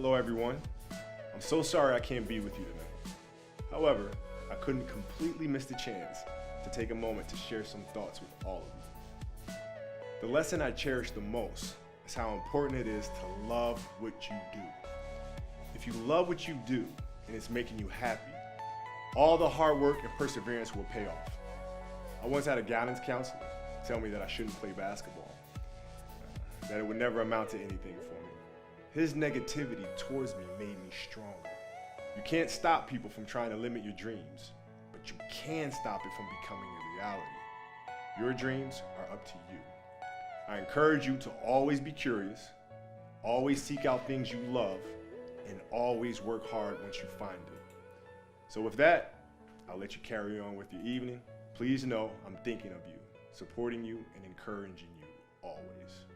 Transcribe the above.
Hello everyone. I'm so sorry I can't be with you tonight. However, I couldn't completely miss the chance to take a moment to share some thoughts with all of you. The lesson I cherish the most is how important it is to love what you do. If you love what you do and it's making you happy, all the hard work and perseverance will pay off. I once had a guidance counselor tell me that I shouldn't play basketball, that it would never amount to anything for me. His negativity towards me made me stronger. You can't stop people from trying to limit your dreams, but you can stop it from becoming a reality. Your dreams are up to you. I encourage you to always be curious, always seek out things you love, and always work hard once you find it. So with that, I'll let you carry on with your evening. Please know I'm thinking of you, supporting you, and encouraging you always.